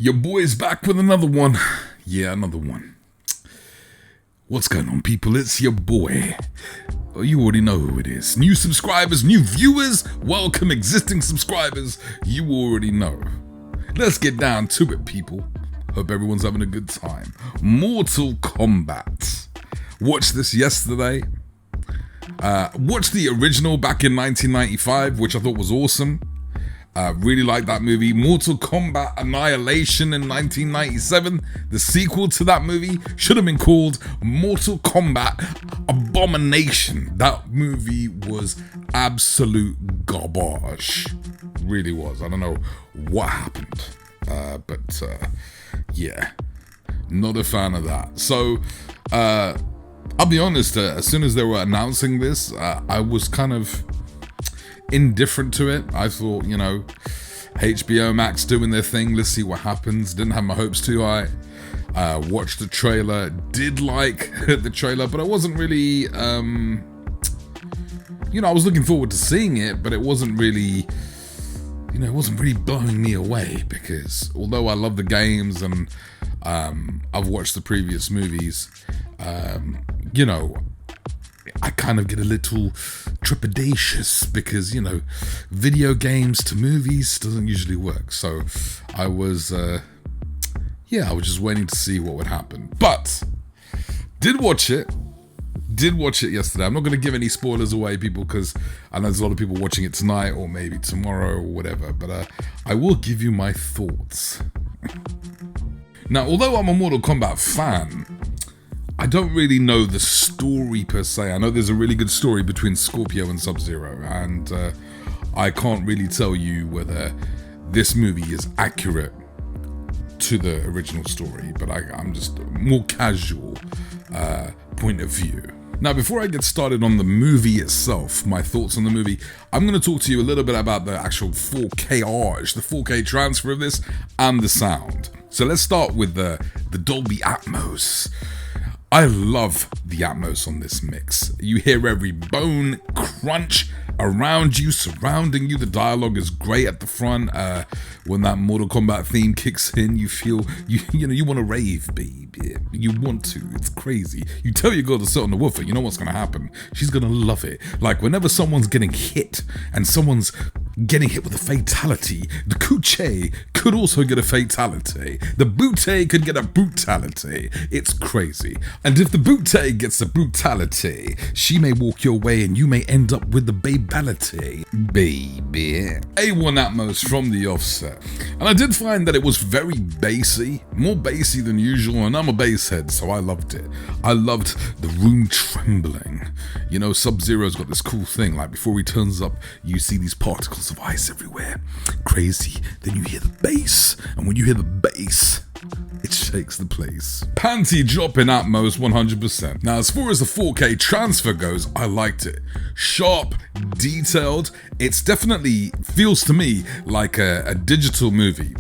Your boy's back with another one. Yeah, another one. What's going on, people? It's your boy. Oh, you already know who it is. New subscribers, new viewers, welcome existing subscribers. You already know. Let's get down to it, people. Hope everyone's having a good time. Mortal Kombat. Watched this yesterday. Watched the original back in 1995, which I thought was awesome. Really liked that movie. Mortal Kombat Annihilation in 1997. The sequel to that movie should have been called Mortal Kombat Abomination. That movie was absolute garbage. Really was. I don't know what happened. But yeah, not a fan of that. So, I'll be honest, as soon as they were announcing this, I was kind of indifferent to it. I thought, you know, HBO Max doing their thing, let's see what happens. Didn't have my hopes too high. Watched the trailer, did like the trailer, but I wasn't really, you know, I was looking forward to seeing it, but it wasn't really, you know, it wasn't really blowing me away, because although I love the games and I've watched the previous movies, you know, I kind of get a little trepidatious because, you know, video games to movies doesn't usually work. So I was, yeah, I was just waiting to see what would happen. But did watch it yesterday. I'm not going to give any spoilers away, people, because I know there's a lot of people watching it tonight or maybe tomorrow or whatever. But I will give you my thoughts. Now, although I'm a Mortal Kombat fan, I don't really know the story per se. I know there's a really good story between Scorpio and Sub-Zero, and I can't really tell you whether this movie is accurate to the original story, but I'm just a more casual point of view. Now, before I get started on the movie itself, my thoughts on the movie, I'm going to talk to you a little bit about the actual 4K-age, the 4K transfer of this, and the sound. So let's start with the Dolby Atmos. I love the Atmos on this mix. You hear every bone crunch around you, surrounding you. The dialogue is great at the front. When that Mortal Kombat theme kicks in, you feel, you know, you want to rave, baby. You want to. It's crazy. You tell your girl to sit on the woofer, you know what's going to happen. She's going to love it. Like, whenever someone's getting hit and someone's getting hit with a fatality, the Kuche could also get a fatality. The Butte could get a brutality. It's crazy. And if the Butte gets a brutality, she may walk your way and you may end up with the babality. Baby. A1 Atmos from the offset. And I did find that it was very bassy, more bassy than usual, and I'm a bass head, so I loved it. I loved the room trembling. You know, Sub-Zero's got this cool thing, like before he turns up, you see these particles of ice everywhere. Crazy. Then you hear the bass, and when you hear the bass, it shakes the place. Panty dropping Atmos 100%. Now, as far as the 4K transfer goes, I liked it. Sharp, detailed. It's definitely feels to me like a digital movie.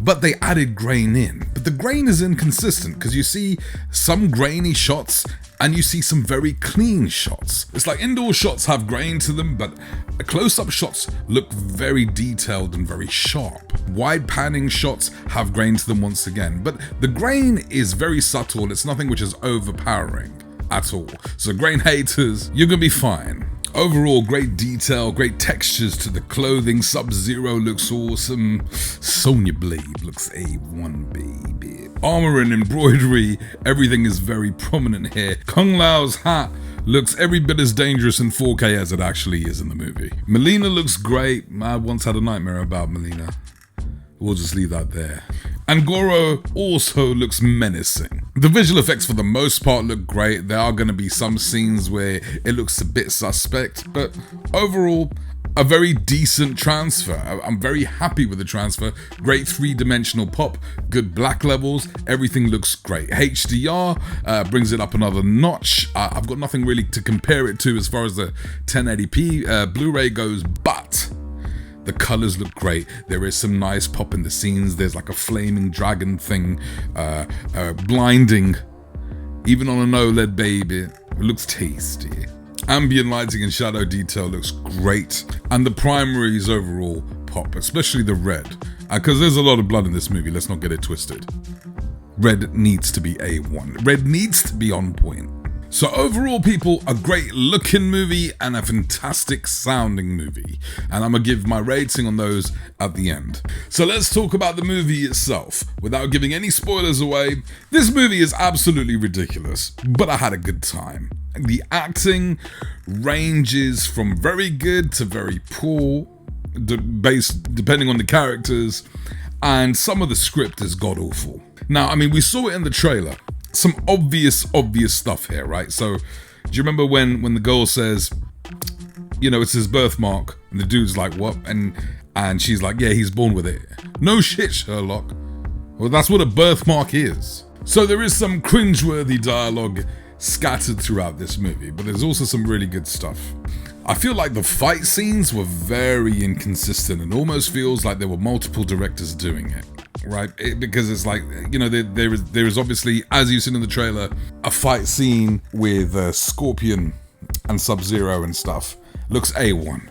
But they added grain in. But the grain is inconsistent because you see some grainy shots and you see some very clean shots. It's like indoor shots have grain to them, but close-up shots look very detailed and very sharp. Wide panning shots have grain to them once again, but the grain is very subtle. It's nothing which is overpowering at all. So grain haters, you're gonna be fine. Overall, great detail, great textures to the clothing. Sub-Zero looks awesome. Sonya Blade looks A1, baby. Armor and embroidery, everything is very prominent here. Kung Lao's hat looks every bit as dangerous in 4K as it actually is in the movie. Melina looks great. I once had a nightmare about Melina. We'll just leave that there. And Goro also looks menacing. The visual effects for the most part look great. There are going to be some scenes where it looks a bit suspect, but overall, a very decent transfer. I'm very happy with the transfer. Great three-dimensional pop, good black levels, everything looks great. HDR brings it up another notch. I've got nothing really to compare it to as far as the 1080p Blu-ray goes, but the colors look great. There is some nice pop in the scenes. There's like a flaming dragon thing, blinding. Even on an OLED, baby, it looks tasty. Ambient lighting and shadow detail looks great. And the primaries overall pop, especially the red. Because there's a lot of blood in this movie, let's not get it twisted. Red needs to be A1. Red needs to be on point. So overall, people, a great looking movie and a fantastic sounding movie. And I'm going to give my rating on those at the end. So let's talk about the movie itself. Without giving any spoilers away, this movie is absolutely ridiculous, but I had a good time. The acting ranges from very good to very poor, depending on the characters, and some of the script is god-awful. Now, I mean, we saw it in the trailer. Some obvious stuff here, right? So, do you remember when the girl says, you know, it's his birthmark, and the dude's like, what? And she's like, yeah, he's born with it. No shit, Sherlock. Well, that's what a birthmark is. So there is some cringeworthy dialogue scattered throughout this movie, but there's also some really good stuff. I feel like the fight scenes were very inconsistent and almost feels like there were multiple directors doing it. Right, because it's like, you know, there is obviously, as you've seen in the trailer, a fight scene with Scorpion and Sub-Zero and stuff. Looks A1.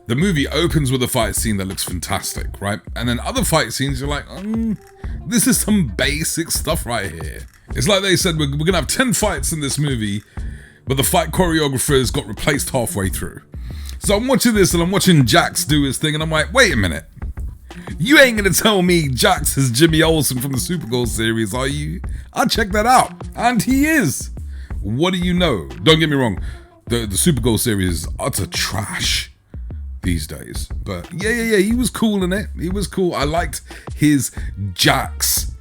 The movie opens with a fight scene that looks fantastic, right? And then other fight scenes, you're like, this is some basic stuff right here. It's like they said, we're gonna have 10 fights in this movie, but the fight choreographers got replaced halfway through. So I'm watching this and I'm watching Jax do his thing and I'm like, wait a minute. You ain't gonna tell me Jax is Jimmy Olsen from the Supergirl series, are you? I'll check that out. And he is. What do you know? Don't get me wrong. The Supergirl series is utter trash these days. But yeah, he was cool in it. He was cool. I liked his Jax.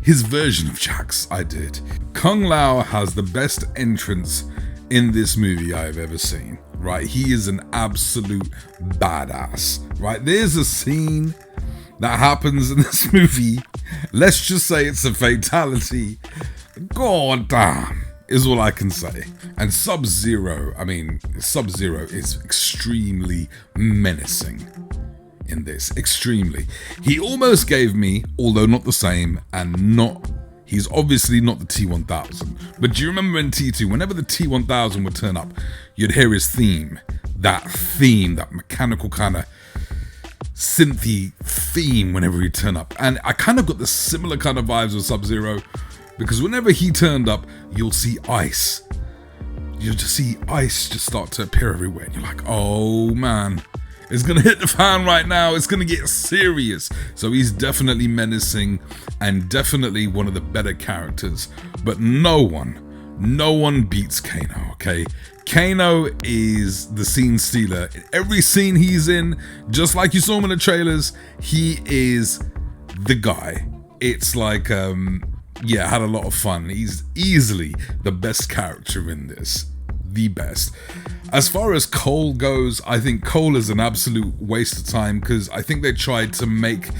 His version of Jax, I did. Kung Lao has the best entrance in this movie I've ever seen. Right? He is an absolute badass. Right? There's a scene that happens in this movie. Let's just say it's a fatality. God damn, is all I can say. And Sub-Zero is extremely menacing in this. Extremely. He almost gave me, although not the same, and he's obviously not the T-1000. But do you remember in T2, whenever the T-1000 would turn up, you'd hear his theme, that mechanical kind of synthy theme whenever he'd turn up. And I kind of got the similar kind of vibes with Sub-Zero, because whenever he turned up, you'll see ice. You'll just see ice just start to appear everywhere. And you're like, oh man, it's going to hit the fan right now. It's going to get serious. So he's definitely menacing and definitely one of the better characters. But no one beats Kano, okay? Kano is the scene stealer. In every scene he's in, just like you saw him in the trailers, he is the guy. It's like, I had a lot of fun. He's easily the best character in this. The best. As far as Cole goes, I think Cole is an absolute waste of time because I think they tried to make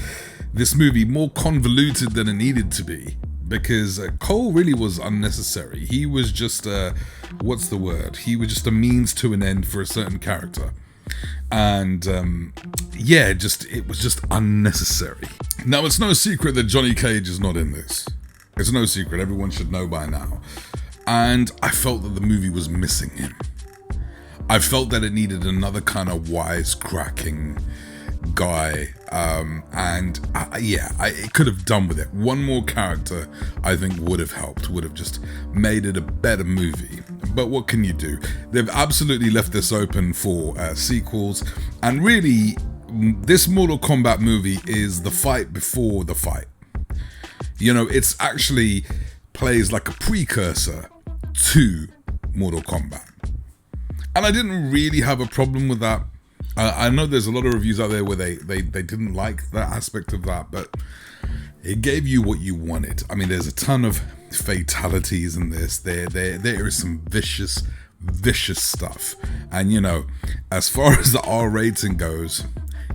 this movie more convoluted than it needed to be. Because Cole really was unnecessary. He was just he was just a means to an end for a certain character. And it was just unnecessary. Now, it's no secret that Johnny Cage is not in this. It's no secret, everyone should know by now. And I felt that the movie was missing him. I felt that it needed another kind of wisecracking guy, it could have done with it. One more character, I think, would have helped, would have just made it a better movie. But what can you do? They've absolutely left this open for sequels, and really, this Mortal Kombat movie is the fight before the fight. You know, it's actually plays like a precursor to Mortal Kombat. And I didn't really have a problem with that. I know there's a lot of reviews out there where they didn't like that aspect of that, but it gave you what you wanted. I mean, there's a ton of fatalities in this. There is some vicious stuff. And, you know, as far as the R rating goes,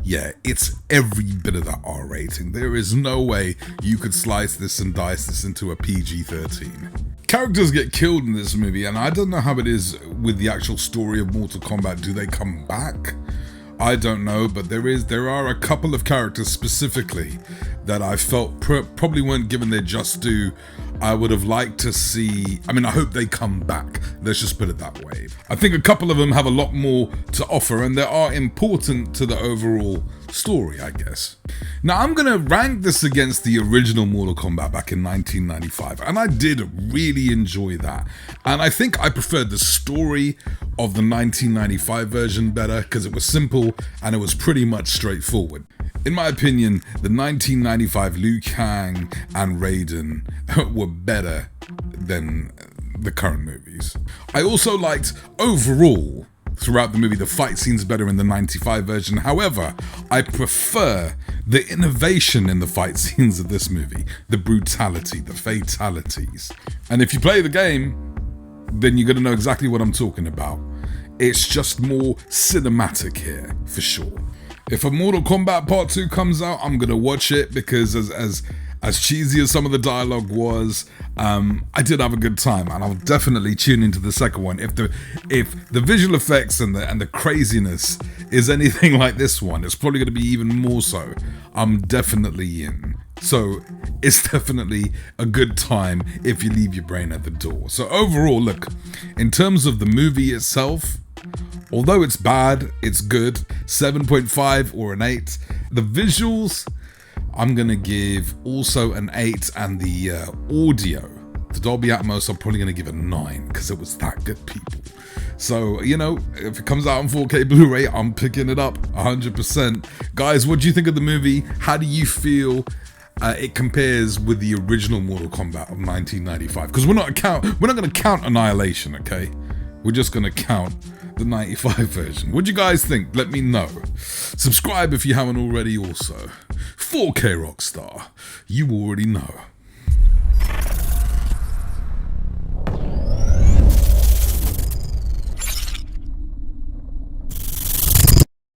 yeah, it's every bit of that R rating. There is no way you could slice this and dice this into a PG-13. Characters get killed in this movie, and I don't know how it is with the actual story of Mortal Kombat. Do they come back? I don't know, but there are a couple of characters specifically that I felt probably weren't given their just due. I would have liked to see, I hope they come back. Let's just put it that way. I think a couple of them have a lot more to offer, and they are important to the overall story, I guess. Now, I'm going to rank this against the original Mortal Kombat back in 1995, and I did really enjoy that. And I think I preferred the story of the 1995 version better because it was simple and it was pretty much straightforward. In my opinion, the 1995 Liu Kang and Raiden were better than the current movies. I also liked, overall, throughout the movie, the fight scenes better in the 95 version. However, I prefer the innovation in the fight scenes of this movie, the brutality, the fatalities. And if you play the game, then you're going to know exactly what I'm talking about. It's just more cinematic here, for sure. If a Mortal Kombat Part 2 comes out, I'm going to watch it because as cheesy as some of the dialogue was, I did have a good time, and I'll definitely tune into the second one. If the visual effects and the craziness is anything like this one, it's probably going to be even more so. I'm definitely in. So it's definitely a good time if you leave your brain at the door. So overall, look, in terms of the movie itself, although it's bad, it's good. 7.5 or an 8. The visuals, I'm going to give also an 8, and the audio, the Dolby Atmos, I'm probably going to give a 9 because it was that good, people. So, you know, if it comes out on 4K Blu-ray, I'm picking it up 100%. Guys, what do you think of the movie? How do you feel it compares with the original Mortal Kombat of 1995? Because we're not going to count Annihilation, okay? We're just going to count the 95 version. What do you guys think? Let me know. Subscribe if you haven't already also. 4K Rockstar. You already know.